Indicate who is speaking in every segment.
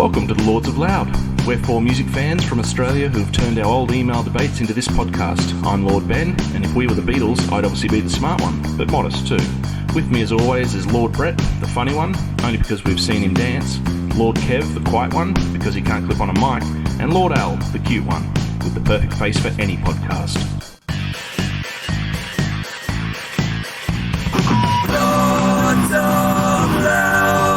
Speaker 1: Welcome to the Lords of Loud. We're four music fans from Australia who've turned our old email debates into this podcast. I'm Lord Ben, and if we were the Beatles, I'd obviously be the smart one, but modest too. With me as always is Lord Brett, the funny one, only because we've seen him dance, Lord Kev, the quiet one, because he can't clip on a mic, and Lord Al, the cute one, with the perfect face for any podcast. Lords of Loud.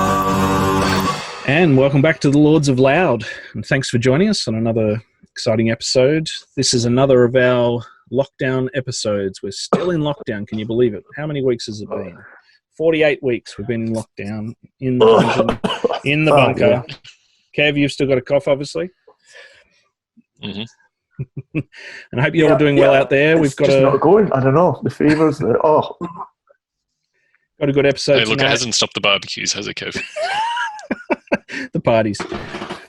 Speaker 1: And welcome back to the Lords of Loud, and thanks for joining us on another exciting episode. This is another of our lockdown episodes. We're still in lockdown, can you believe it? How many weeks has it been? 48 weeks we've been in lockdown, in the dungeon, in the bunker. Yeah. Kev, you've still got a cough, obviously. Mm-hmm. And I hope you're all doing well out there. We've got
Speaker 2: not going. I don't know. The fevers. Got
Speaker 1: a good episode.
Speaker 3: Hey, look,
Speaker 1: tonight.
Speaker 3: It hasn't stopped the barbecues, has it, Kev?
Speaker 1: The parties,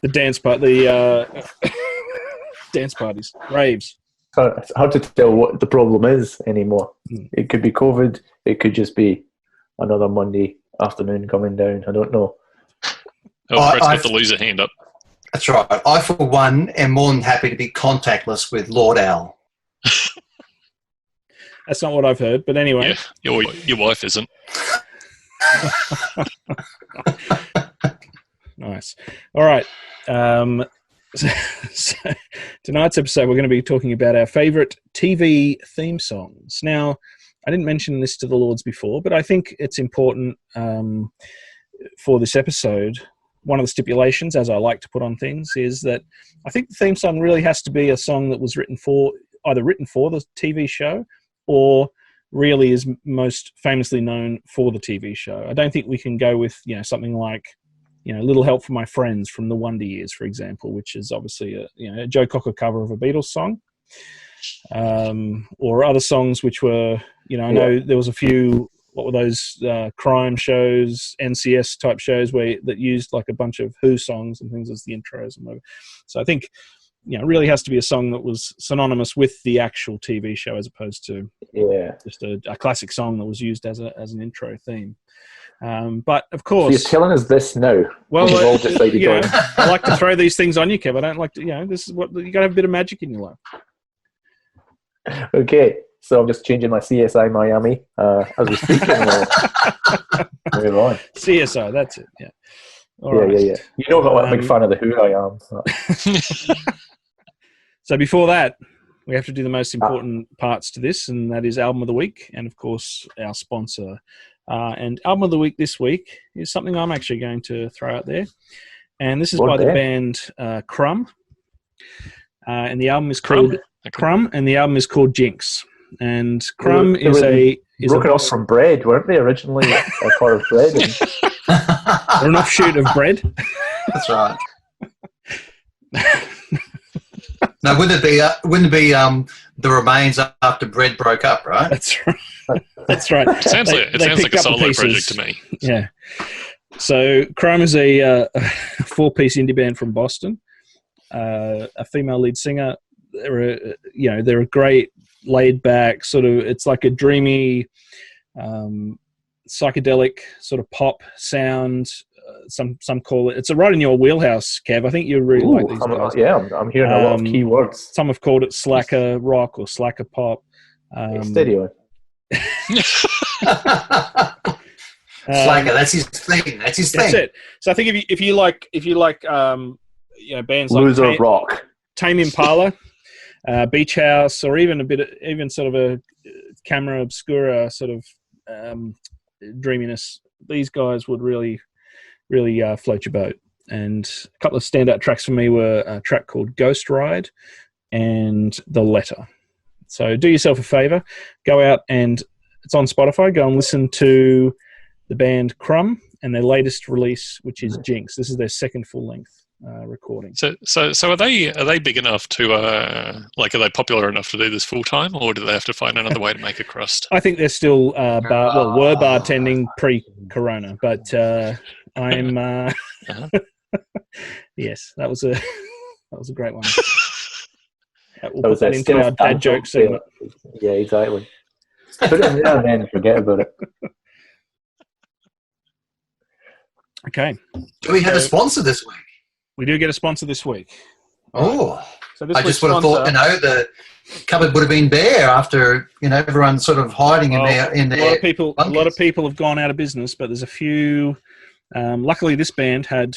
Speaker 1: the dance part, the dance parties, raves.
Speaker 2: It's hard to tell what the problem is anymore. It could be COVID. It could just be another Monday afternoon coming down. I don't know.
Speaker 3: Oh, Brett's got the loser hand up.
Speaker 4: That's right. I, for one, am more than happy to be contactless with Lord Al.
Speaker 1: That's not what I've heard, but anyway.
Speaker 3: Yeah, your wife isn't.
Speaker 1: Nice. All right. So tonight's episode, we're going to be talking about our favourite TV theme songs. Now, I didn't mention this to the Lords before, but I think it's important for this episode. One of the stipulations, as I like to put on things, is that I think the theme song really has to be a song that was either written for the TV show or really is most famously known for the TV show. I don't think we can go with, something like, Little Help from My Friends from the Wonder Years, for example, which is obviously a Joe Cocker cover of a Beatles song, or other songs which were, I know there was a few, what were those crime shows, NCS type shows that used like a bunch of Who songs and things as the intros and whatever. So I think, it really has to be a song that was synonymous with the actual TV show as opposed to just a classic song that was used as an intro theme. But of course,
Speaker 2: so you're telling us this now.
Speaker 1: Well, I like to throw these things on you, Kev. I don't like to. This is what you got to have a bit of magic in your life.
Speaker 2: Okay, so I'm just changing my CSI Miami as we speak. Move on.
Speaker 1: CSI, that's it. Yeah.
Speaker 2: Yeah. You know what a big fan of the Who I am.
Speaker 1: So before that, we have to do the most important parts to this, and that is Album of the Week, and of course our sponsor. And Album of the Week this week is something I'm actually going to throw out there. And this is by the band Crumb. And the album is called Crumb, and the album is called Jinx. And Crumb is
Speaker 2: broken off from Bread, weren't they originally? A part of Bread.
Speaker 1: They're an offshoot of Bread.
Speaker 4: That's right. No, wouldn't it be the remains after Bread broke up, right?
Speaker 1: That's right. That's right.
Speaker 3: It sounds like a solo project to me.
Speaker 1: Yeah. So Crumb is a four-piece indie band from Boston. A female lead singer. They're a great laid-back sort of. It's like a dreamy, psychedelic sort of pop sound. Some call it. It's right in your wheelhouse, Kev. I think you really like these guys.
Speaker 2: Yeah, I'm hearing a lot of key words.
Speaker 1: Some have called it slacker rock or slacker pop.
Speaker 2: Steady on.
Speaker 4: Slacker, that's his thing. That's
Speaker 1: it. So I think if you like bands
Speaker 2: Loser
Speaker 1: like
Speaker 2: rock,
Speaker 1: Tame Impala, Beach House, or even sort of a Camera Obscura sort of dreaminess, these guys would really float your boat. And a couple of standout tracks for me were a track called Ghost Ride and The Letter. So do yourself a favor, go out and it's on Spotify. Go and listen to the band Crumb and their latest release, which is Jinx. This is their second full-length recording.
Speaker 3: So are they big enough to are they popular enough to do this full time, or do they have to find another way to make a crust?
Speaker 1: I think they're still were bartending pre-corona, but I'm yes, that was a great one. We'll put that into our dad joke segment.
Speaker 2: Yeah, exactly. Put it in there and then forget about it.
Speaker 1: Okay.
Speaker 4: Do we have a sponsor this week?
Speaker 1: We do get a sponsor this week.
Speaker 4: Oh,
Speaker 1: So this
Speaker 4: I
Speaker 1: week's
Speaker 4: just would have thought,
Speaker 1: sponsor-
Speaker 4: the cupboard would have been bare after, everyone's sort of hiding in their
Speaker 1: a lot of people. A lot of
Speaker 4: bunkers.
Speaker 1: people have gone out of business, but there's a few. Luckily, this band had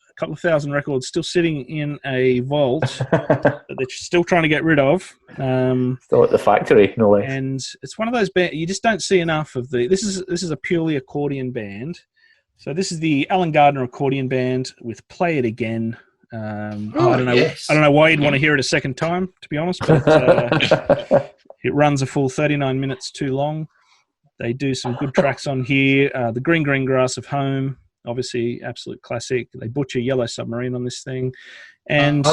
Speaker 1: a couple of thousand records still sitting in a vault that they're still trying to get rid of.
Speaker 2: Still at the factory, no less.
Speaker 1: And it's one of those bands you just don't see enough of. This is a purely accordion band. So this is the Alan Gardner accordion band with "Play It Again." I don't know.
Speaker 4: Yes.
Speaker 1: I don't know why you'd want to hear it a second time, to be honest. But it runs a full 39 minutes too long. They do some good tracks on here. The Green Green Grass of Home, obviously, absolute classic. They butcher Yellow Submarine on this thing, and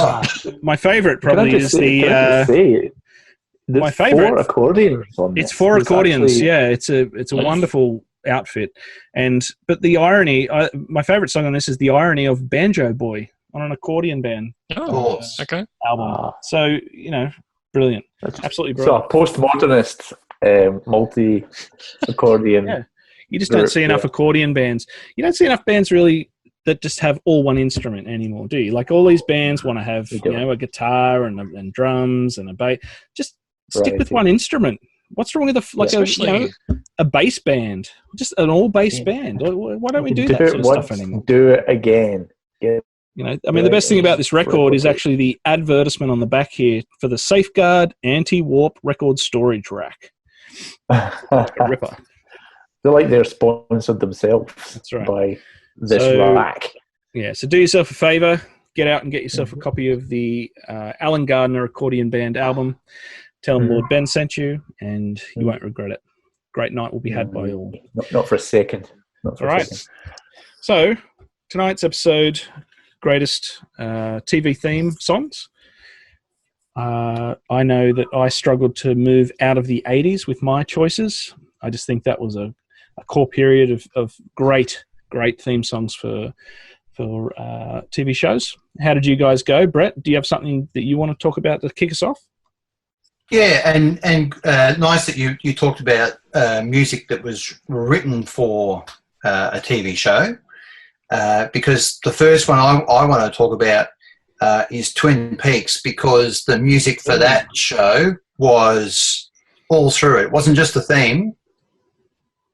Speaker 1: my favourite probably is my favourite.
Speaker 2: 4 accordions on this.
Speaker 1: It's 4 accordions.
Speaker 2: Actually,
Speaker 1: yeah, it's a wonderful outfit. But the irony, my favourite song on this is the irony of Banjo Boy on an accordion band
Speaker 3: Oh, okay.
Speaker 1: album. So brilliant, absolutely brilliant.
Speaker 2: So a postmodernist multi accordion.
Speaker 1: Yeah, you just don't see enough accordion bands. You don't see enough bands really that just have all one instrument anymore, do you? Like all these bands want to have a guitar and drums and a bass. Just stick with one instrument. What's wrong with a bass band? Just an all bass band. Why don't we do that sort of stuff anymore?
Speaker 2: Do it again. Yeah.
Speaker 1: The best thing about this record is actually the advertisement on the back here for the Safeguard Anti-Warp Record Storage Rack. Like a ripper.
Speaker 2: They're like they're sponsored themselves by this rack.
Speaker 1: Yeah, so do yourself a favour. Get out and get yourself a copy of the Alan Gardner Accordion Band album. Tell them Lord Ben sent you, and you won't regret it. Great night will be had by all.
Speaker 2: Not for a second.
Speaker 1: All right. So, tonight's episode, greatest TV theme songs. I know that I struggled to move out of the 80s with my choices. I just think that was a core period of great theme songs for TV shows. How did you guys go? Brett, do you have something that you want to talk about to kick us off?
Speaker 4: Yeah, and nice that you talked about music that was written for a TV show, because the first one I want to talk about is Twin Peaks, because the music for that show was all through it. It wasn't just the theme.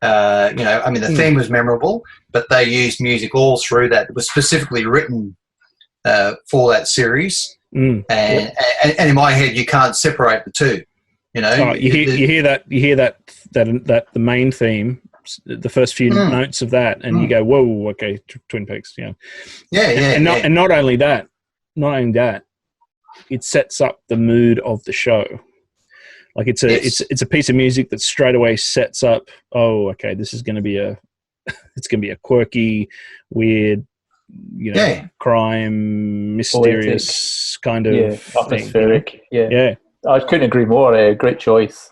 Speaker 4: The theme was memorable, but they used music all through that. It was specifically written for that series. And in my head, you can't separate the two.
Speaker 1: You hear that the main theme, the first few notes of that, and you go, "Whoa, okay, Twin Peaks." And not only that, it sets up the mood of the show. Like it's a piece of music that straight away sets up. Oh, okay, this is going to be it's going to be a quirky, weird, crime, mysterious kind of
Speaker 2: atmospheric
Speaker 1: thing.
Speaker 2: Yeah. I couldn't agree more. Great choice.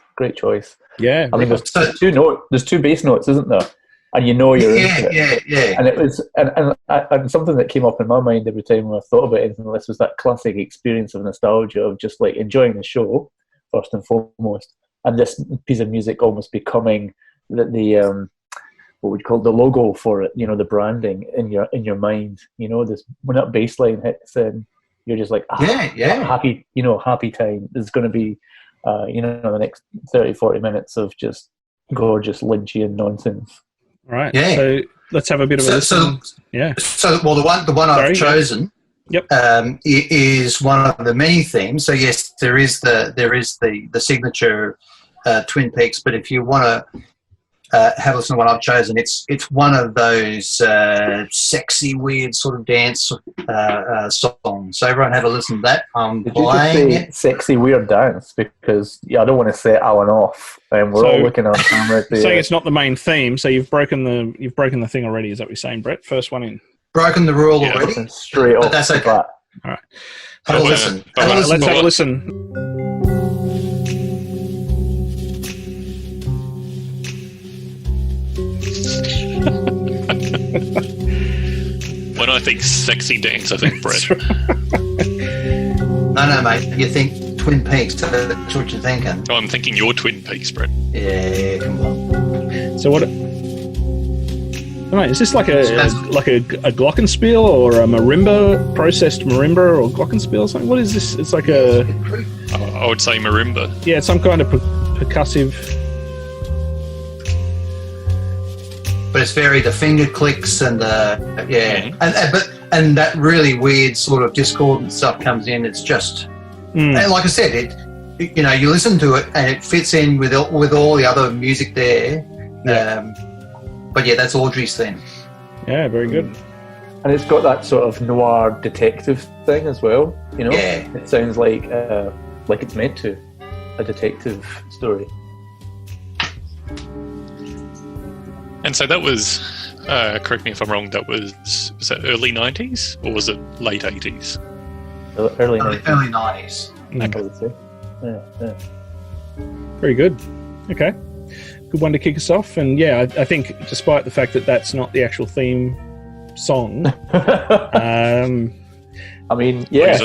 Speaker 2: Yeah. I mean, there's 2 bass notes, isn't there? And you're into it. Yeah. And it was, and something that came up in my mind every time I thought about anything like this was that classic experience of nostalgia of just like enjoying the show first and foremost, and this piece of music almost becoming the what would you call the logo for it, the branding in your mind, this when that bass line hits in, you're just like, happy, happy time. There's going to be, the next 30-40 minutes of just gorgeous Lynchian nonsense.
Speaker 1: All right. Yeah. So let's have a bit of a listen.
Speaker 4: So the one I've chosen is one of the many themes. So yes, there is the signature Twin Peaks, but if you want to have a listen to what I've chosen, it's one of those sexy, weird sort of dance songs. So everyone have a listen to that. I'm playing it.
Speaker 2: Sexy, weird dance, because I don't want to set Alan off, and we're all looking on camera.
Speaker 1: Saying it's not the main theme, so you've broken the thing already. Is that what you're saying, Brett? First one in.
Speaker 4: Broken the rule already.
Speaker 2: Straight off.
Speaker 4: But that's okay.
Speaker 1: All right.
Speaker 4: Have a listen.
Speaker 1: Let's have a listen.
Speaker 3: When I think sexy dance, I think Brett.
Speaker 4: No, mate. You think Twin Peaks. That's what you're thinking.
Speaker 3: Oh, I'm thinking your Twin Peaks, Brett.
Speaker 4: Yeah, come on.
Speaker 1: So what? Right, is this like a glockenspiel or a marimba, processed marimba or glockenspiel or something? What is this? It's like a...
Speaker 3: I would say marimba.
Speaker 1: Yeah, it's some kind of percussive...
Speaker 4: But it's the finger clicks and and that really weird sort of discordant stuff comes in. It's just... And like I said, you listen to it and it fits in with all the other music there.
Speaker 1: Yeah.
Speaker 4: But yeah, that's Audrey's theme.
Speaker 1: Yeah, very good.
Speaker 2: And it's got that sort of noir detective thing as well.
Speaker 4: Yeah.
Speaker 2: It sounds like it's meant to, a detective story.
Speaker 3: And so that was, correct me if I'm wrong, that was that early 90s or was it late 80s?
Speaker 2: Early 90s.
Speaker 4: Early 90s.
Speaker 2: I would say. Yeah.
Speaker 1: Very good. Okay. Good one to kick us off. And yeah, I think despite the fact that that's not the actual theme song,
Speaker 2: I mean, yeah.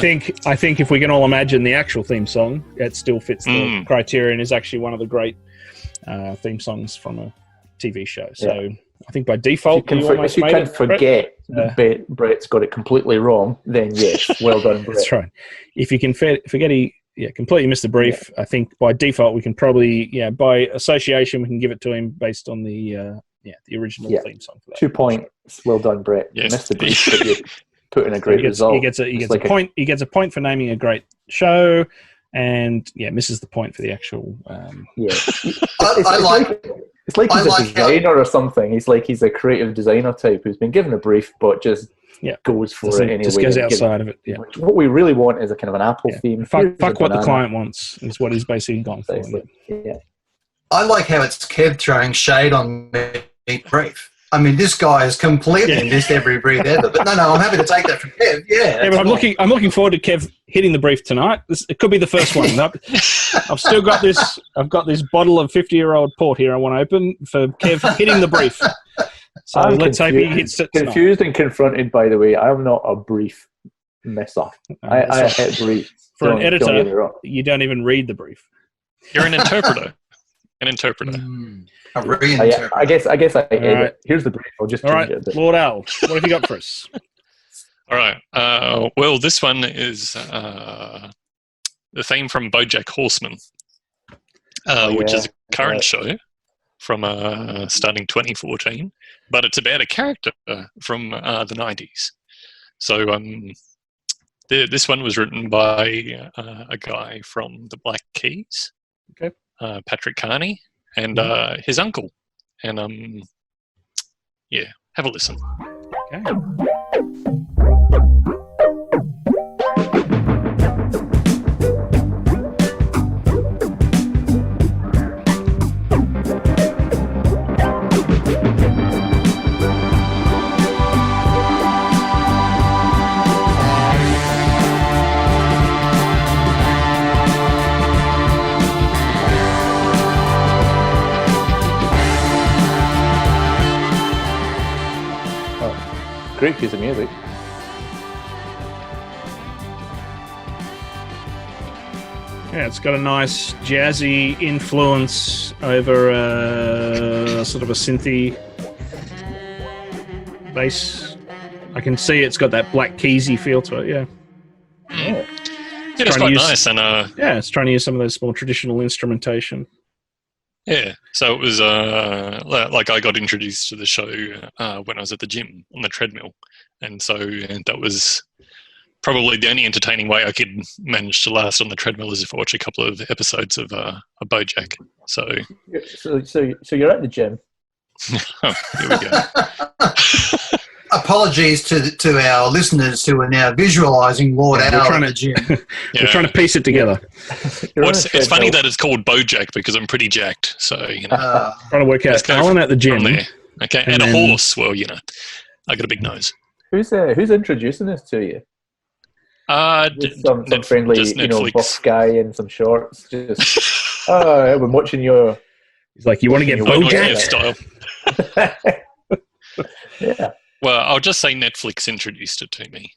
Speaker 1: I think if we can all imagine the actual theme song, it still fits the criteria and is actually one of the great theme songs from a TV show. So I think by default,
Speaker 2: if you can forget that Brett's got it completely wrong, then yes, well done, Brett.
Speaker 1: That's right. If you can forget he completely missed the brief, I think by default we can probably, by association, we can give it to him based on the original theme song. For that.
Speaker 2: 2 points. Well done, Brett.
Speaker 3: Yes.
Speaker 2: You missed the brief, but you put in a great result.
Speaker 1: He gets a point. He gets a point for naming a great show, and misses the point for the actual.
Speaker 2: It's like he's a designer or something. He's a creative designer type who's been given a brief, but just goes for it anyway.
Speaker 1: Just goes outside of it. Yeah.
Speaker 2: What we really want is a kind of an Apple theme.
Speaker 1: Fuck what the client wants is what he's basically gone for.
Speaker 2: Yeah.
Speaker 4: I like how it's Kev throwing shade on me brief. I mean, this guy has completely missed every brief ever. But no, I'm happy to take that from Kev. Yeah,
Speaker 1: but I'm looking forward to Kev hitting the brief tonight. It could be the first one. I've still got this. I've got this bottle of 50-year-old port here. I want to open for Kev hitting the brief. So let's hope he hits it.
Speaker 2: Confused and confronted. By the way, I am not a brief messer. I hit brief.
Speaker 1: For an editor, you don't even read the brief.
Speaker 3: You're an interpreter. An interpreter.
Speaker 4: A reinterpreter.
Speaker 2: I guess I edit. Here's the brief. I'll just change it a bit.
Speaker 1: Lord Al, what have you got for us?
Speaker 3: All right. Well, this one is the theme from BoJack Horseman, which is a current show from starting 2014, but it's about a character from the 90s. So this one was written by a guy from the Black Keys, Patrick Carney, and his uncle. And have a listen.
Speaker 1: Okay.
Speaker 2: Great piece of music.
Speaker 1: Yeah, it's got a nice jazzy influence over sort of a synthy bass. I can see it's got that Black Keysy feel to it.
Speaker 3: Yeah, it's quite nice, and
Speaker 1: it's trying to use some of those more traditional instrumentation.
Speaker 3: Yeah, so it was like I got introduced to the show when I was at the gym on the treadmill, and so that was probably the only entertaining way I could manage to last on the treadmill is if I watch a couple of episodes of BoJack. So
Speaker 2: you're at the gym.
Speaker 3: Oh, here we go.
Speaker 4: Apologies to our listeners who are now visualising Lord Al at the gym.
Speaker 1: We're trying to piece it together.
Speaker 3: It's funny that it's called BoJack because I'm pretty jacked. So,
Speaker 1: trying to work out Alan at the gym.
Speaker 3: Okay, and a horse. Well, I got a big nose.
Speaker 2: Who's introducing this to you? Some friendly, buff guy in some shorts. Just, I've been watching your...
Speaker 1: He's like, you want to get BoJack?
Speaker 3: Style.
Speaker 2: Yeah.
Speaker 3: Well, I'll just say Netflix introduced it to me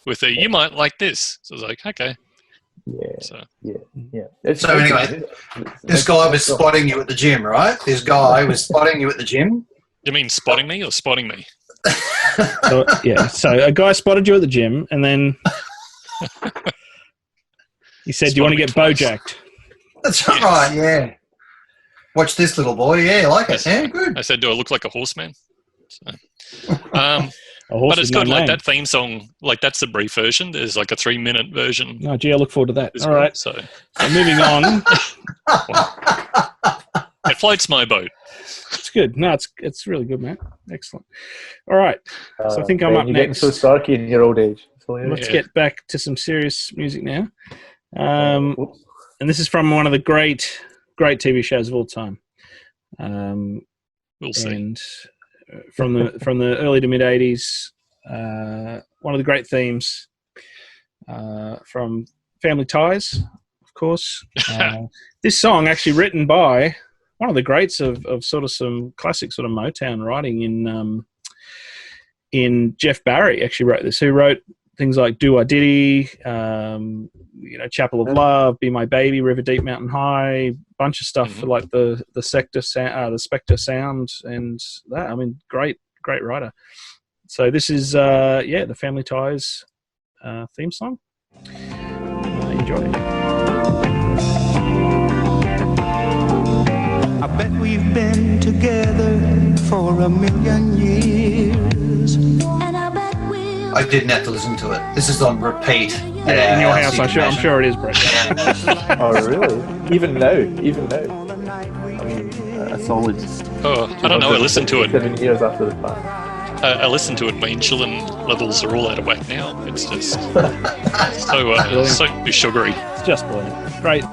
Speaker 3: with you might like this. So I was like, okay.
Speaker 2: Yeah.
Speaker 4: So anyway, this guy was spotting you at the gym, right? This guy was spotting you at the gym?
Speaker 3: You mean spotting me or spotting me?
Speaker 1: So a guy spotted you at the gym, and then he said, "Do you want to get bojacked?"
Speaker 4: That's right. Yeah. Watch this, little boy. Yeah, I like it. Yeah, good.
Speaker 3: I said, "Do I look like a horseman?" So, but it's good. Like that theme song, like that's the brief version. There's like a 3-minute version.
Speaker 1: Oh, gee, I look forward to that. All right. So moving on.
Speaker 3: It floats my boat.
Speaker 1: It's good. No, it's really good, man. Excellent. All right. So I think I'm up
Speaker 2: you're
Speaker 1: next.
Speaker 2: Getting so starky in your old age.
Speaker 1: Let's get back to some serious music now. And this is from one of the great TV shows of all time.
Speaker 3: We'll see.
Speaker 1: And from the early to mid 80s, one of the great themes from Family Ties, of course. This song actually written by one of the greats of sort of some classic sort of Motown writing in Jeff Barry actually wrote this, who wrote things like Do I Diddy, Chapel of Love, Be My Baby, River Deep, Mountain High, bunch of stuff for like the Spectre sound and that. I mean, great writer. So this is the Family Ties theme song. Enjoy.
Speaker 5: I bet we've been together for 1,000,000 years. And I bet
Speaker 4: I didn't have to listen to it. This is on repeat.
Speaker 1: In your house, I'm sure it is, Brett.
Speaker 2: Oh, really? Even now? I mean, a solid...
Speaker 3: Oh, I don't know. I listened to it.
Speaker 2: 7 years after the fact.
Speaker 3: I listened to it. My insulin levels are all out of whack now. It's just so sugary.
Speaker 1: It's just brilliant. Great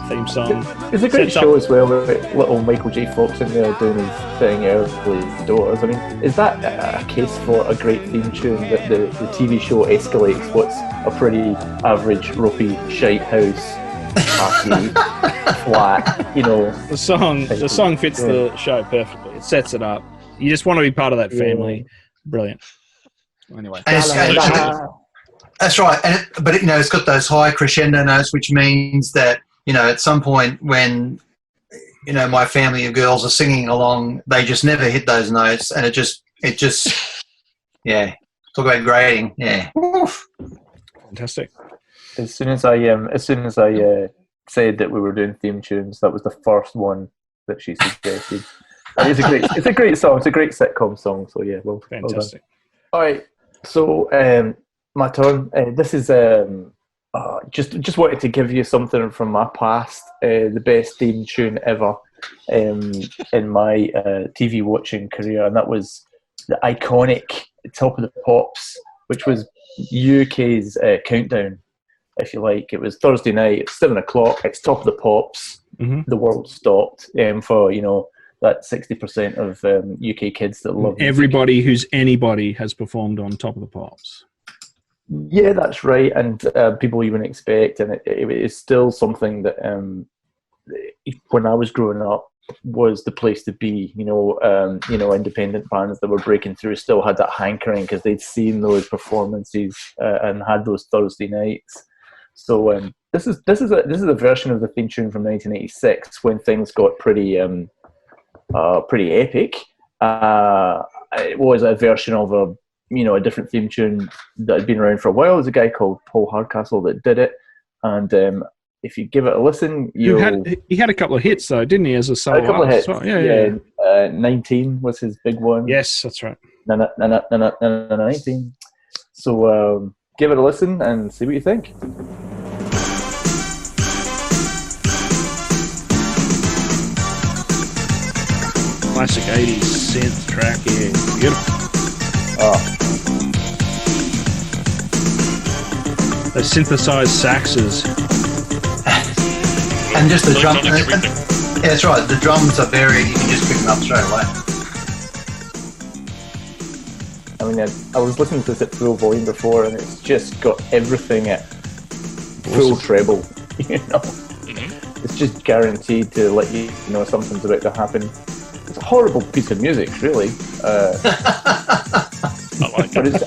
Speaker 1: theme song.
Speaker 2: It's a great show as well, with little Michael J. Fox in there doing his thing early doors. I mean, is that a case for a great theme tune that the TV show escalates what's a pretty average, ropey, shite house, party, flat, The
Speaker 1: song fits the show perfectly. It sets it up. You just want to be part of that family. Yeah. Brilliant. Anyway.
Speaker 4: That's right. But it's got those high crescendo notes, which means that, at some point when, my family of girls are singing along, they just never hit those notes. And it just, yeah. Talk about grading. Yeah. Oof.
Speaker 1: Fantastic.
Speaker 2: As soon as I said that we were doing theme tunes, that was the first one that she suggested. It's a great song. It's a great sitcom song. So yeah, well,
Speaker 1: fantastic.
Speaker 2: All right. So my turn. This is just wanted to give you something from my past. The best theme tune ever in my TV watching career, and that was the iconic Top of the Pops, which was UK's countdown, if you like. It was Thursday night. It's 7:00. It's Top of the Pops. Mm-hmm. The world stopped for that 60% of UK kids that love
Speaker 1: everybody music. Who's anybody has performed on Top of the Pops.
Speaker 2: Yeah, that's right, and people you wouldn't expect, and it is still something that when I was growing up was the place to be. Independent bands that were breaking through still had that hankering because they'd seen those performances and had those Thursday nights. So this is a version of the theme tune from 1986 when things got pretty epic. It was a version of a different theme tune that had been around for a while. There's a guy called Paul Hardcastle that did it, and if you give it a listen, he
Speaker 1: had a couple of hits though, didn't he? As a solo,
Speaker 2: a couple of hits.
Speaker 1: Well. Yeah.
Speaker 2: 19 was his big one.
Speaker 1: Yes, that's right.
Speaker 2: 19. So give it a listen and see what you think.
Speaker 1: Classic 80s synth track, yeah. Beautiful.
Speaker 2: Oh.
Speaker 1: Those synthesized saxes.
Speaker 4: And just the drum. Yeah, that's right. The drums are buried. You can just pick them up straight away.
Speaker 2: I mean, I was listening to this at full volume before, and it's just got everything at full treble. It's just guaranteed to let you know something's about to happen. It's a horrible piece of music, really. But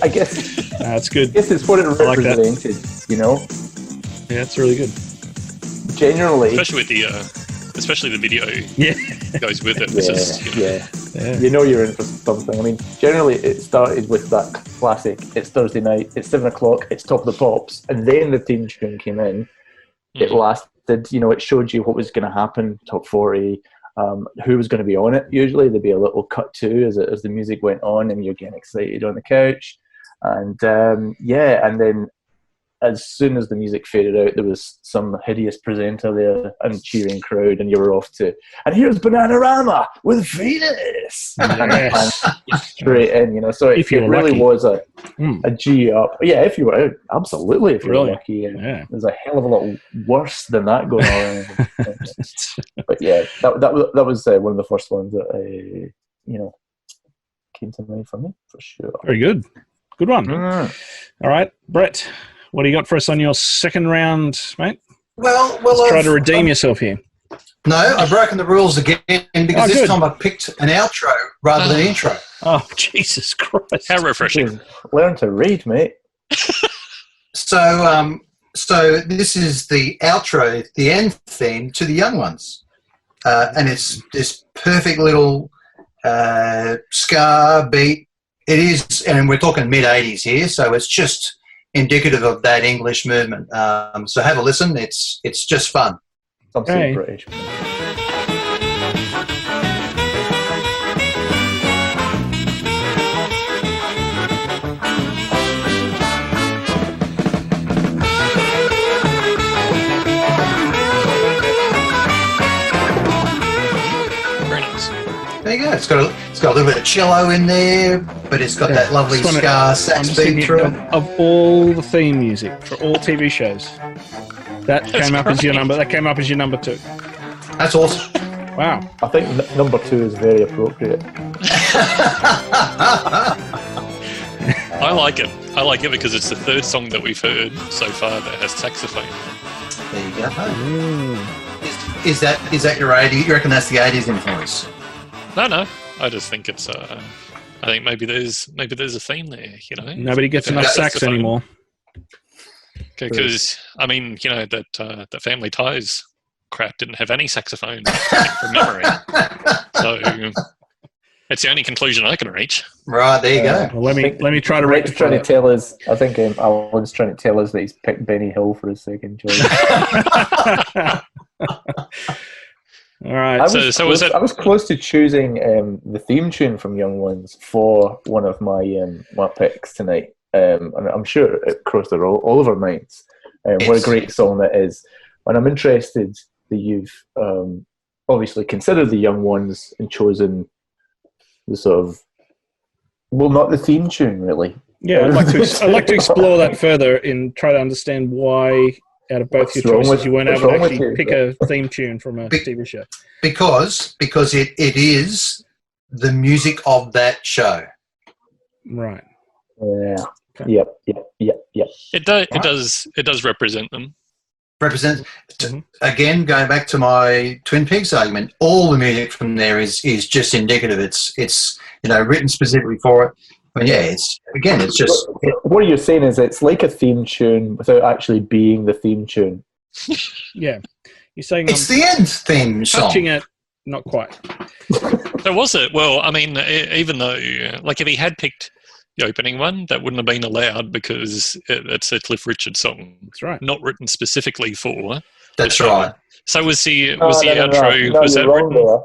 Speaker 2: I guess
Speaker 1: that's good.
Speaker 2: I guess it's what it represented,
Speaker 1: Yeah, it's really good.
Speaker 2: Generally,
Speaker 3: especially the video.
Speaker 1: Yeah,
Speaker 3: goes with it.
Speaker 2: Yeah. You know you're in for something. I mean, generally it started with that classic, it's Thursday night, it's 7 o'clock, it's Top of the Pops, and then the theme tune came in. It lasted, it showed you what was going to happen, top 40, who was going to be on it. Usually there'd be a little cut to as the music went on, and you're getting excited on the couch. And and then as soon as the music faded out, there was some hideous presenter there and cheering crowd, and you were off to, and here's Bananarama with Venus!
Speaker 1: Yes.
Speaker 2: And straight in, so it really lucky. Was a G up. Yeah, if you were, absolutely, if you were lucky. There's a hell of a lot worse than that going on. But yeah, that was one of the first ones that, came to mind for me, for sure.
Speaker 1: Very good. Good one. All right, Brett. What do you got for us on your second round, mate?
Speaker 4: Well,
Speaker 1: let's try to redeem yourself here.
Speaker 4: No, I've broken the rules again because this time I picked an outro rather than intro.
Speaker 1: Oh, Jesus Christ!
Speaker 3: How refreshing!
Speaker 2: Learn to read, mate.
Speaker 4: So this is the outro, the end theme to the young ones, and it's this perfect little ska beat. It is, and we're talking mid-'80s here, so it's just indicative of that English movement. So have a listen. It's just fun.
Speaker 2: Something British.
Speaker 4: There you go. It's got a little bit of cello in there, but it's got that lovely ska sax beat through it.
Speaker 1: Of all the theme music for all TV shows, that came up as your number. That came up as your number 2.
Speaker 4: That's awesome.
Speaker 1: Wow.
Speaker 2: I think number 2 is very appropriate.
Speaker 3: I like it. I like it because it's the third song that we've heard so far that has saxophone.
Speaker 4: There you go. Is that your 80s? You reckon that's the 80s influence?
Speaker 3: No. I just think it's. I think maybe there's a theme there.
Speaker 1: Nobody gets enough sax anymore.
Speaker 3: Because that Family Ties crap didn't have any saxophone from memory. So it's the only conclusion I can reach.
Speaker 4: Right, there you go.
Speaker 1: Well, let me try to rectify.
Speaker 2: Trying to tell us. I think Alan's trying to tell us that he's picked Benny Hill for his second choice.
Speaker 1: All right.
Speaker 3: I was
Speaker 2: close to choosing the theme tune from Young Ones for one of my picks tonight. And I'm sure it crossed all of our minds. What a great song that is. And I'm interested that you've obviously considered the Young Ones and chosen the sort of, well, not the theme tune really.
Speaker 1: Yeah, I'd like to explore that further and try to understand why, out of both your choices, you weren't able to actually pick a theme tune from a TV show. Because
Speaker 4: it is the music of that show.
Speaker 1: Right.
Speaker 2: Yeah. Okay. Yep.
Speaker 3: It does represent them.
Speaker 4: Again, going back to my Twin Peaks argument, all the music from there is just indicative. It's written specifically for it. But yeah, it's just.
Speaker 2: What you're saying is it's like a theme tune without actually being the theme tune.
Speaker 1: Yeah, you're saying
Speaker 4: it's the end theme song.
Speaker 1: Touching it, not quite.
Speaker 3: So was it? Well, I mean, even though, like, if he had picked the opening one, that wouldn't have been allowed because it's a Cliff Richard song.
Speaker 1: That's right.
Speaker 3: Not written specifically for.
Speaker 4: That's right.
Speaker 3: So was the outro? Was that written?
Speaker 2: There.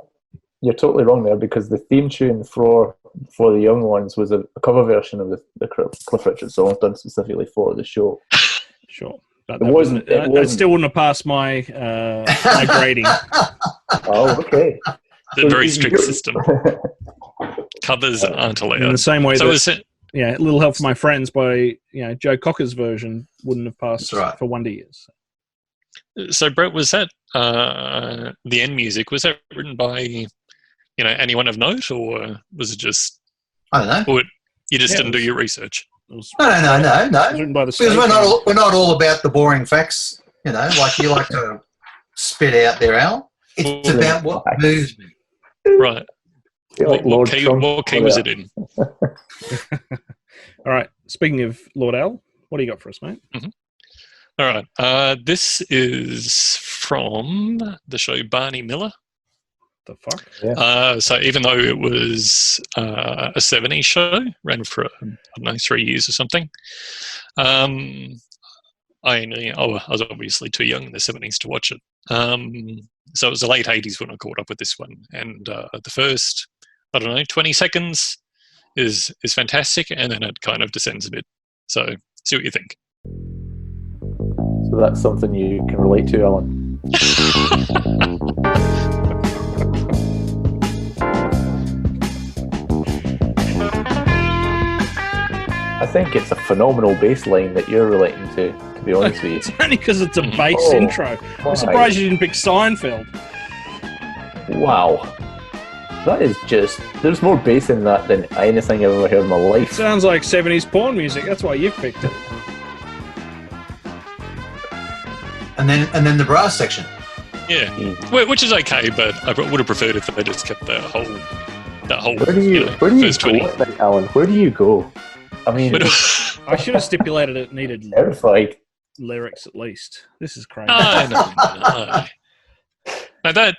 Speaker 2: You're totally wrong there because the theme tune for the Young Ones was a cover version of the Cliff Richard song done specifically for the show.
Speaker 1: Sure. But it still wouldn't have passed my my grading.
Speaker 2: Oh, okay.
Speaker 3: The very strict system. Covers aren't allowed.
Speaker 1: In the same way A Little Help for My Friends by Joe Cocker's version wouldn't have passed for Wonder Years.
Speaker 3: So, Brett, was that the end music? Was that written by anyone of note, or was it just?
Speaker 4: I don't know.
Speaker 3: Or you just didn't do your research.
Speaker 4: No. Because we're not all about the boring facts, like you like to spit out there, Al. It's about what moves me.
Speaker 3: Right. What key was it in?
Speaker 1: All right. Speaking of Lord Al, what do you got for us, mate?
Speaker 3: Mm-hmm. All right. This is from the show Barney Miller.
Speaker 1: the fuck?
Speaker 2: Yeah.
Speaker 3: So even though it was a 70s show, ran for, 3 years or something, I was obviously too young in the 70s to watch it. So it was the late 80s when I caught up with this one. And the first, 20 seconds is fantastic, and then it kind of descends a bit. So see what you think.
Speaker 2: So that's something you can relate to, Alan. I think it's a phenomenal bass line that you're relating to be honest with you.
Speaker 1: It's only because it's a bass intro. I'm surprised you didn't pick Seinfeld.
Speaker 2: Wow. That is just... There's more bass in that than anything I've ever heard in my life.
Speaker 1: Sounds like 70s porn music. That's why you've picked it.
Speaker 4: And then the brass section.
Speaker 3: Yeah, which is okay, but I would have preferred if they just kept that whole
Speaker 2: where do you
Speaker 3: first
Speaker 2: go
Speaker 3: 20.
Speaker 2: with that, Alan? Where do you go? I mean,
Speaker 1: I should have stipulated it needed
Speaker 2: terrified
Speaker 1: lyrics at least. This is crazy.
Speaker 3: No. Now that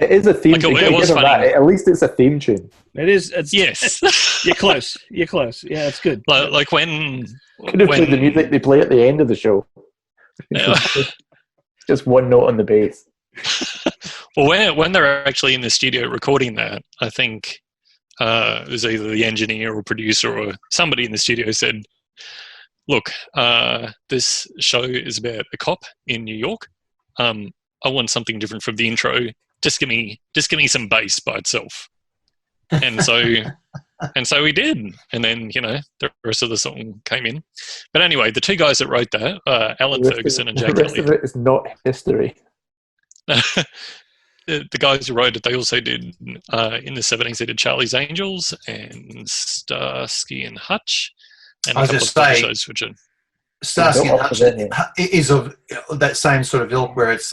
Speaker 2: it is a theme.
Speaker 3: Like it was funny.
Speaker 2: At least it's a theme tune.
Speaker 1: It is. It's,
Speaker 3: yes.
Speaker 1: You're close. You're close. Yeah, it's good.
Speaker 3: Like when
Speaker 2: could have played the music they play at the end of the show. Just one note on the bass.
Speaker 3: Well, when they're actually in the studio recording that, I think it was either the engineer or producer or somebody in the studio said, "Look, this show is about a cop in New York. I want something different from the intro. Just give me some bass by itself." And so we did. And then, the rest of the song came in. But anyway, the two guys that wrote that, Alan Ferguson and Jack Elliott.
Speaker 2: The rest of it is not history.
Speaker 3: The guys who wrote it, they also did, in the 70s, they did Charlie's Angels and Starsky and Hutch. And
Speaker 4: I was just saying, Starsky and Hutch is of that same sort of ilk where it's...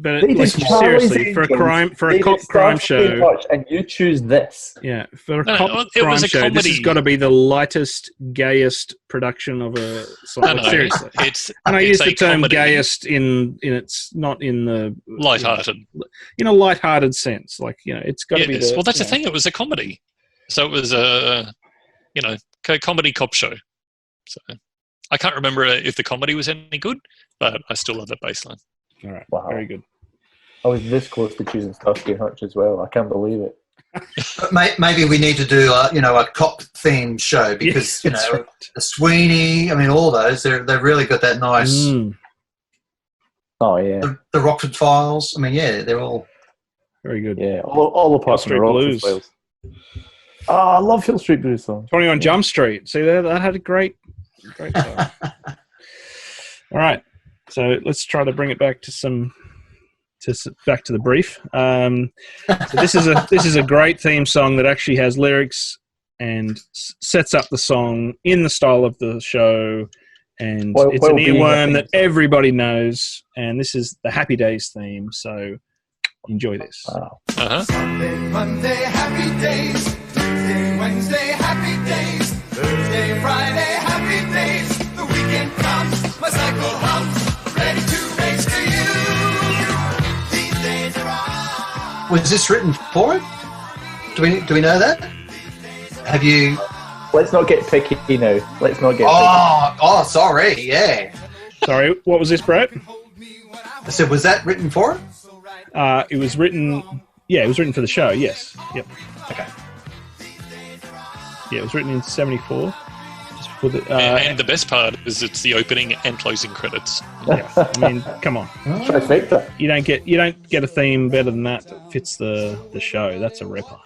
Speaker 1: But seriously, for a cop crime show,
Speaker 2: and you choose this.
Speaker 1: Yeah, for a cop crime show, this has got to be the lightest, gayest production of a song.
Speaker 3: No,
Speaker 1: seriously, and I use the term gayest in it's not in the
Speaker 3: lighthearted,
Speaker 1: in a lighthearted sense. Like it's got to be.
Speaker 3: Well, that's the thing. It was a comedy, so it was a comedy cop show. So I can't remember if the comedy was any good, but I still love that bass line.
Speaker 1: All right.
Speaker 2: Wow.
Speaker 1: Very good.
Speaker 2: I was this close to choosing Starsky and Hutch as well. I can't believe it.
Speaker 4: But maybe we need to do a cop themed show because right. The Sweeney. I mean, all those they've really got that nice.
Speaker 2: Oh yeah.
Speaker 4: The Rockford Files. I mean, yeah, they're all
Speaker 1: very good.
Speaker 2: Yeah, all apart from the Rockford Files. Oh, I love Hill Street Blues songs. 21
Speaker 1: Jump Street. See that had a great song. All right. So let's try to bring it back to back to the brief. So this is a great theme song that actually has lyrics and sets up the song in the style of the show, and it's an earworm that everybody knows. And this is the Happy Days theme. So enjoy this.
Speaker 2: Wow.
Speaker 5: Sunday, Monday, happy days. Tuesday, Wednesday, happy days. Thursday, Friday, happy days. The weekend comes, my cycle hums. Ready to race to you. These days are on.
Speaker 4: Was this written for it? Do we know that? Have you?
Speaker 2: Let's not get picky now. Let's not get.
Speaker 4: Oh, sorry. Yeah.
Speaker 1: Sorry. What was this, Brett?
Speaker 4: I said, was that written for it?
Speaker 1: It was written. Yeah, it was written for the show. Yes. Yep.
Speaker 4: Okay.
Speaker 1: Yeah, it was written in '74.
Speaker 3: And the best part is it's the opening and closing credits.
Speaker 1: Yeah, I mean, come on.
Speaker 2: Trifecta.
Speaker 1: You don't get a theme better than that fits the show. That's a ripper.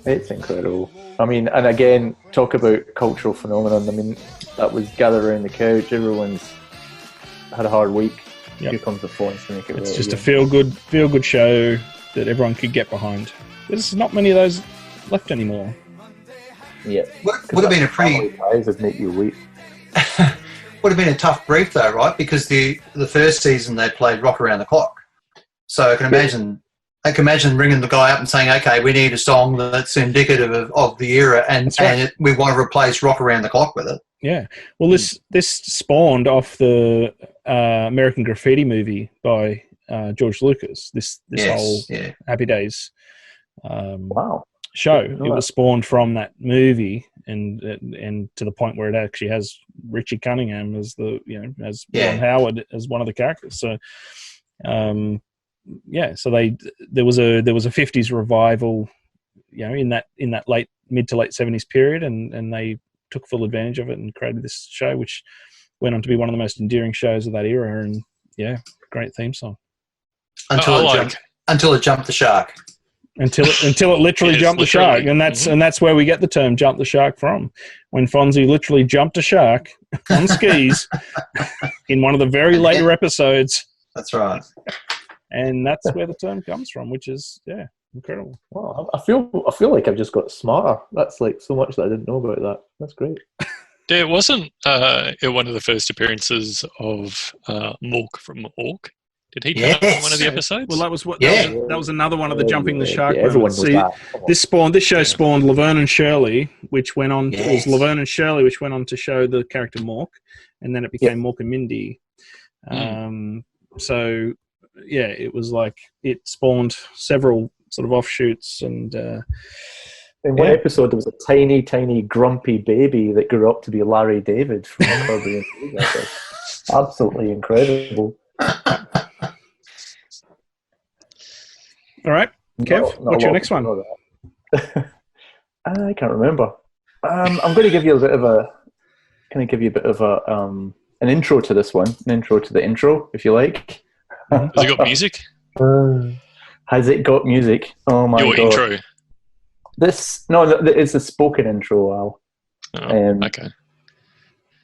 Speaker 2: It's incredible. I mean, and again, talk about cultural phenomenon. I mean, that was gather around the couch. Everyone's had a hard week.
Speaker 1: Yep.
Speaker 2: Here comes the phones to make it.
Speaker 1: It's just a feel good show that everyone could get behind. There's not many of those left anymore.
Speaker 2: Yeah,
Speaker 4: would have been a pretty.
Speaker 2: Eyes would make you weep.
Speaker 4: Would have been a tough brief though, right? Because the first season they played Rock Around the Clock, so I can imagine ringing the guy up and saying, "Okay, we need a song that's indicative of the era, and we want to replace Rock Around the Clock with it."
Speaker 1: Yeah, well, this spawned off the American Graffiti movie by George Lucas. This whole Happy Days show. It was spawned from that movie, and to the point where it actually has Richie Cunningham as as Ron Howard as one of the characters. So, so there was a 50s revival, in that mid to late 70s period, and they took full advantage of it and created this show, which went on to be one of the most endearing shows of that era. And great theme song.
Speaker 4: Until it jumped the shark.
Speaker 1: Until it literally jumped the shark, and that's where we get the term "jump the shark" from. When Fonzie literally jumped a shark on skis in one of the very later episodes.
Speaker 4: That's right,
Speaker 1: and that's where the term comes from, which is incredible.
Speaker 2: Wow, I feel like I've just got smarter. That's like so much that I didn't know about that. That's great.
Speaker 3: It wasn't one of the first appearances of Mork from Ork. Did he turn up in one of the episodes?
Speaker 1: Well, that was that was another one of the jumping the shark. Everyone knows that. This show spawned Laverne and Shirley, which went on. It was Laverne and Shirley, which went on to show the character Mork, and then it became Mork and Mindy. So it was like it spawned several sort of offshoots, and
Speaker 2: in one episode there was a tiny, tiny, grumpy baby that grew up to be Larry David from Kirby and Enthusiasm. Absolutely incredible.
Speaker 1: All right, Kev, what's your next one?
Speaker 2: I can't remember. I'm going to give you a bit of an intro to this one, an intro to the intro, if you like.
Speaker 3: Has it got music?
Speaker 2: Has it got music? Oh my god! Your intro. It's a spoken intro, Al.
Speaker 3: Okay.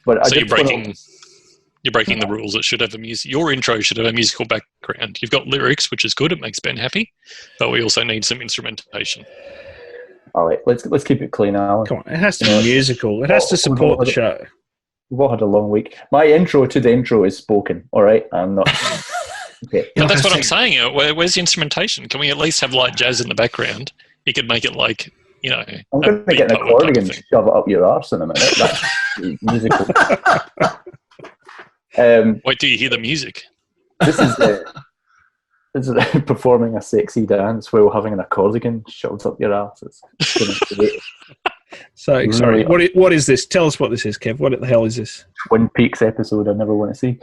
Speaker 3: But so you're breaking the rules. It should have your intro should have a musical background. You've got lyrics, which is good. It makes Ben happy, but we also need some instrumentation.
Speaker 2: All right, let's keep it clean, Alan.
Speaker 1: Come on, it has to be musical. It has to support the show.
Speaker 2: We've all had a long week. My intro to the intro is spoken. All right, I'm not. Okay.
Speaker 3: But that's what I'm saying. Where's the instrumentation? Can we at least have light jazz in the background? You could make it like,
Speaker 2: I'm going to get an accordion and shove it up your arse in a minute. That's musical.
Speaker 3: Wait till you hear the music.
Speaker 2: This is performing a sexy dance while having an accordion shoved up your arse.
Speaker 1: So, sorry, what is this? Tell us what this is, Kev. What the hell is this?
Speaker 2: Twin Peaks episode I never want to see.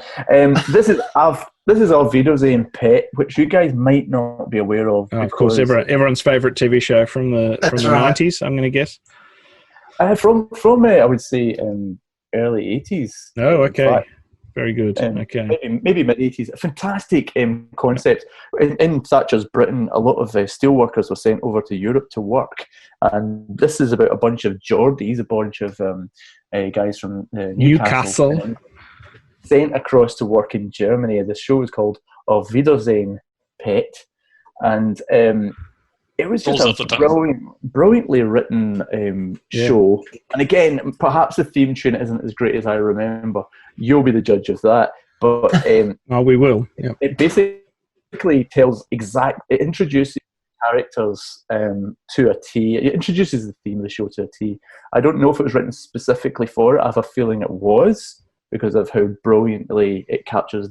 Speaker 2: This is Alvidozane Pet, which you guys might not be aware of.
Speaker 1: Of course, everyone's favourite TV show from the 90s, I'm going to guess.
Speaker 2: From I would say early 80s.
Speaker 1: Oh, okay. Very good. Okay.
Speaker 2: Maybe mid-80s. A fantastic concept. In Thatcher's Britain, a lot of steelworkers were sent over to Europe to work. And this is about a bunch of Geordies, a bunch of guys from Newcastle. Sent across to work in Germany. The show is called Auf Wiedersehen, Pet. And it was just a brilliantly written show. And again, perhaps the theme tune isn't as great as I remember. You'll be the judge of that. But
Speaker 1: we will. Yep.
Speaker 2: It basically it introduces characters to a T. It introduces the theme of the show to a T. I don't know if it was written specifically for it. I have a feeling it was, because of how brilliantly it captures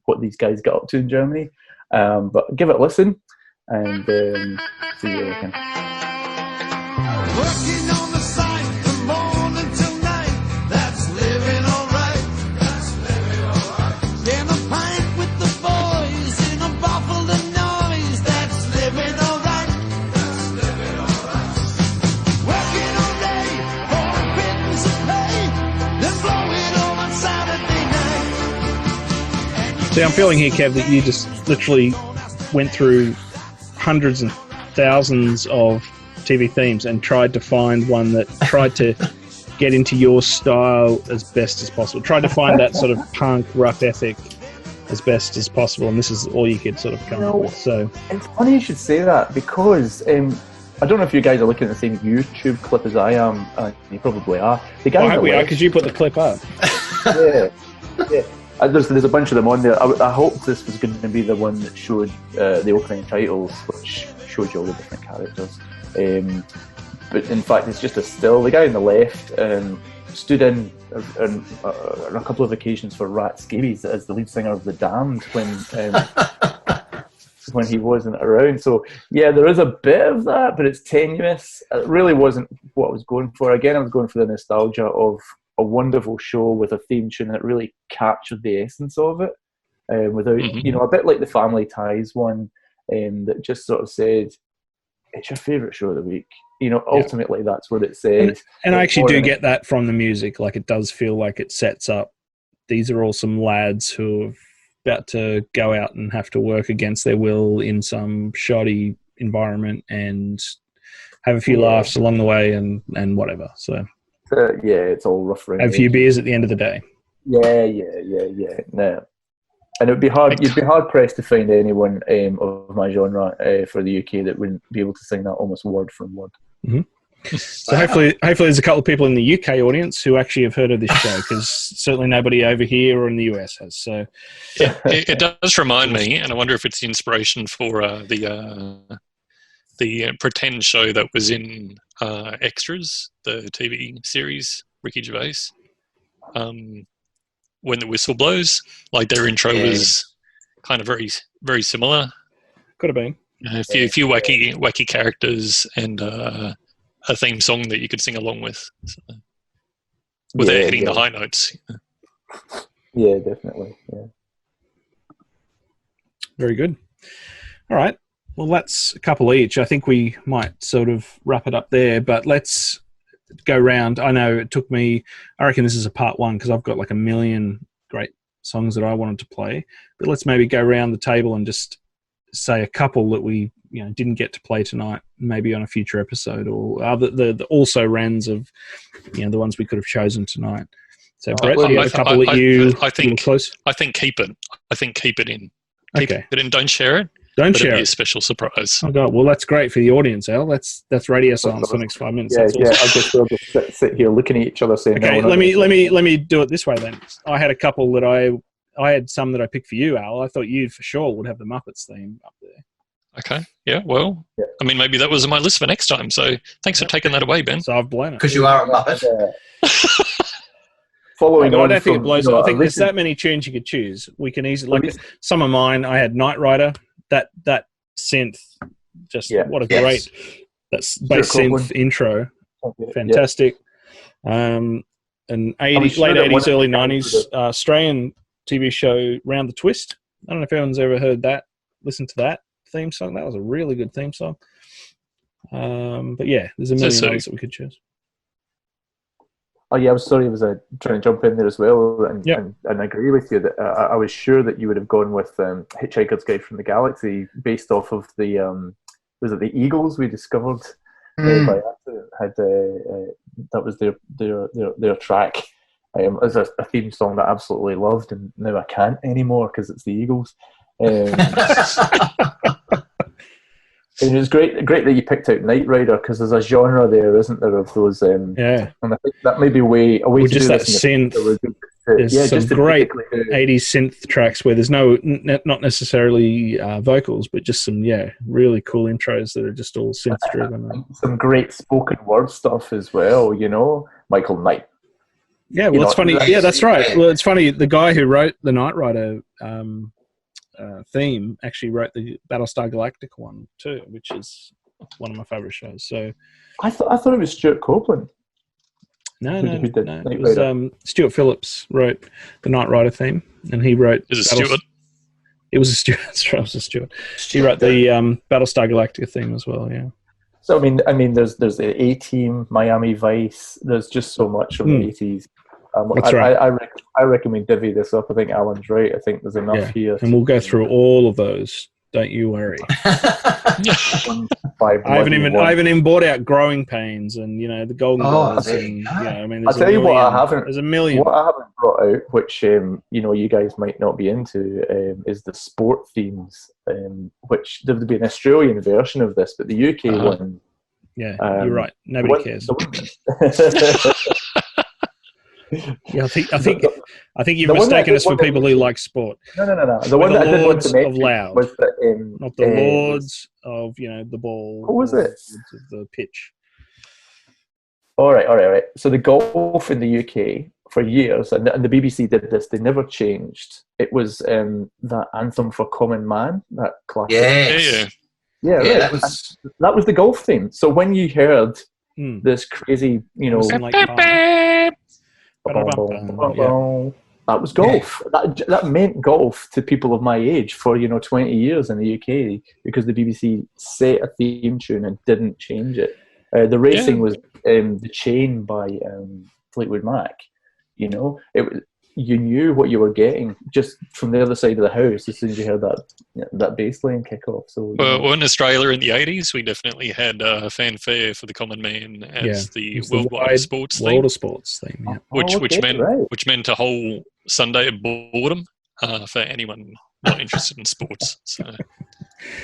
Speaker 2: what these guys got up to in Germany. But give it a listen. And see you again.
Speaker 5: Working on the site from morning till night. That's living alright. That's living alright. In a pint with the boys in a baffled noise. That's living alright. That's living alright. Working all day for a pittance of pay. Then blowing home on Saturday night.
Speaker 1: See, I'm feeling here, Kev, that you just literally went through hundreds and thousands of TV themes and tried to find one that tried to get into your style as best as possible. Tried to find that sort of punk, rough ethic as best as possible, and this is all you could sort of come up with. So
Speaker 2: it's funny you should say that, because I don't know if you guys are looking at the same YouTube clip as I am. You probably are. The guys
Speaker 1: we are, because you put the clip up.
Speaker 2: Yeah. There's a bunch of them on there. I hope this was going to be the one that showed the opening titles, which showed you all the different characters. But in fact, it's just a still. The guy on the left stood in on a couple of occasions for Rat Scabies as the lead singer of The Damned when when he wasn't around. So yeah, there is a bit of that, but it's tenuous. It really wasn't what I was going for. Again, I was going for the nostalgia of a wonderful show with a theme tune that really captured the essence of it, without a bit like the Family Ties one, that just sort of said, it's your favourite show of the week. Ultimately that's what it said.
Speaker 1: And I actually do get that from the music. Like, it does feel like it sets up, these are all some lads who are about to go out and have to work against their will in some shoddy environment and have a few laughs along the way and whatever. So
Speaker 2: it's all rough around.
Speaker 1: Have a few beers at the end of the day.
Speaker 2: Yeah. No. And it would be hard. You'd be hard pressed to find anyone of my genre for the UK that wouldn't be able to sing that almost word for word.
Speaker 1: Mm-hmm. So hopefully there's a couple of people in the UK audience who actually have heard of this show, because certainly nobody over here or in the US has. So
Speaker 3: it does remind me, and I wonder if it's the inspiration for the pretend show that was in Extras, the TV series, Ricky Gervais. When the whistle blows, like their intro was kind of very, very similar.
Speaker 1: Could have been
Speaker 3: a few wacky characters and a theme song that you could sing along with, without hitting the high notes.
Speaker 2: Yeah, definitely. Yeah.
Speaker 1: Very good. All right. Well, that's a couple each. I think we might sort of wrap it up there, but let's go round. I know it took me, I reckon this is a part one, because I've got like a million great songs that I wanted to play, but let's maybe go around the table and just say a couple that we didn't get to play tonight, maybe on a future episode, or other the also rans of the ones we could have chosen tonight. So Brett, do you have a couple that you think close?
Speaker 3: I think keep it. I think keep it in.
Speaker 1: Keep
Speaker 3: it in. Don't share it.
Speaker 1: Don't share
Speaker 3: it.
Speaker 1: Be
Speaker 3: a special surprise.
Speaker 1: Oh God! Well, that's great for the audience, Al. That's radio silence for the next 5 minutes.
Speaker 2: Yeah. I'll just sit here looking at each other saying.
Speaker 1: Okay, let me do it this way then. I had a couple that I had some that I picked for you, Al. I thought you for sure would have the Muppets theme up there.
Speaker 3: Okay. Yeah. Well, I mean, maybe that was on my list for next time. So thanks for taking that away, Ben.
Speaker 1: So I've blown it
Speaker 4: because you are a Muppet.
Speaker 2: Following on,
Speaker 1: I don't think it blows. I think there's that many tunes you could choose. We can easily some of mine. I had Knight Rider. That synth, what a great that's bass synth intro, fantastic. And late 80s, early 90s Australian TV show Round the Twist. I don't know if anyone's ever heard that. Listen to that theme song. That was a really good theme song. But yeah, there's a million others that we could choose.
Speaker 2: Oh yeah, I was trying to jump in there as well, and I agree with you that I was sure that you would have gone with Hitchhiker's Guide from the Galaxy, based off of the was it the Eagles we discovered by accident that was their track as a theme song that I absolutely loved, and now I can't anymore because it's the Eagles. And it was great that you picked out Knight Rider, because there's a genre there, isn't there, of those? And I think that may be a way to
Speaker 1: just
Speaker 2: do
Speaker 1: that synth. There's some great 80s synth tracks where there's not necessarily vocals, but just some really cool intros that are just all synth driven.
Speaker 2: Some great spoken word stuff as well. Michael Knight.
Speaker 1: Yeah, well, it's funny. Yeah, that's right. Well, it's funny. The guy who wrote the Knight Rider theme actually wrote the Battlestar Galactica one too, which is one of my favorite shows. So
Speaker 2: I thought it was Stuart Copeland.
Speaker 1: No. It was Stuart Phillips wrote the Knight Rider theme, and he wrote.
Speaker 3: Is it Stuart?
Speaker 1: It was a Stuart. It was a Stuart. He wrote the Battlestar Galactica theme as well. Yeah.
Speaker 2: So I mean, there's the A-Team, Miami Vice. There's just so much from the 80s.
Speaker 1: That's right.
Speaker 2: I reckon we divvy this up. I think Alan's right. I think there's enough here.
Speaker 1: And we'll go through all of those. Don't you worry. I haven't even bought out Growing Pains and the Golden Girls. And I mean,
Speaker 2: I'll tell you what I haven't.
Speaker 1: There's a million.
Speaker 2: What I haven't brought out, which you guys might not be into, is the sport themes. Which there would be an Australian version of this, but the UK one.
Speaker 1: Yeah, you're right. Nobody cares. Yeah, I think you've mistaken us for people who like sport.
Speaker 2: No. The one that I did want to mention was
Speaker 1: not the Lords of the ball.
Speaker 2: What was it?
Speaker 1: Of the pitch.
Speaker 2: All right. So the golf in the UK for years, and the BBC did this. They never changed. It was that anthem for Common Man, that classic.
Speaker 4: Yeah, right.
Speaker 2: That was the golf theme. So when you heard this crazy, that was golf. That meant golf to people of my age for 20 years in the UK, because the BBC set a theme tune and didn't change it. The racing was The Chain by Fleetwood Mac. You knew what you were getting just from the other side of the house as soon as you heard that bass line kick off. So,
Speaker 3: well, in Australia in the 80s, we definitely had fanfare for the Common Man as the worldwide sports theme.
Speaker 1: World of Sports theme, yeah.
Speaker 3: Which meant a whole Sunday of boredom for anyone not interested in sports. So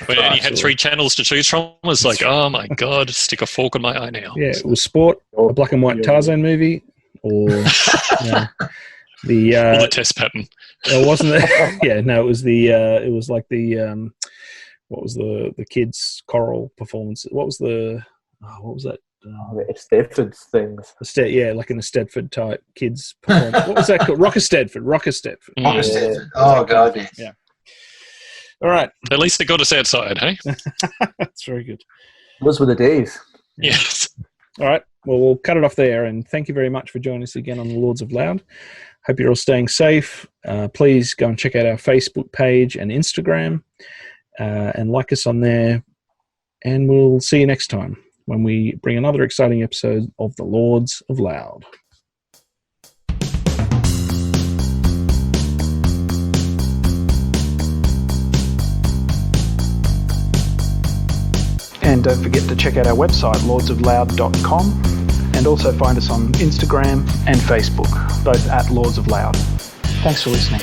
Speaker 3: when you had 3 channels to choose from, it was like, oh my God, stick a fork in my eye now.
Speaker 1: Yeah, it was sport, a black and white Tarzan movie, or... or
Speaker 3: the test pattern.
Speaker 1: It wasn't. It was the. It was like the. What was the kids' choral performance? What was the? What was that?
Speaker 2: The Stedford things.
Speaker 1: Like an Stedford type kids' performance. What was that called? Rocker Stedford.
Speaker 4: Stedford. Oh God, yes.
Speaker 1: Yeah. All right.
Speaker 3: At least it got us outside, hey?
Speaker 1: That's very good.
Speaker 2: Those were the days.
Speaker 3: Yes.
Speaker 1: All right. Well, we'll cut it off there, and thank you very much for joining us again on the Lords of Loud. Hope you're all staying safe. Please go and check out our Facebook page and Instagram, and like us on there. And we'll see you next time when we bring another exciting episode of the Lords of Loud. And don't forget to check out our website, lordsofloud.com. And also find us on Instagram and Facebook, both at Lords of Loud. Thanks for listening.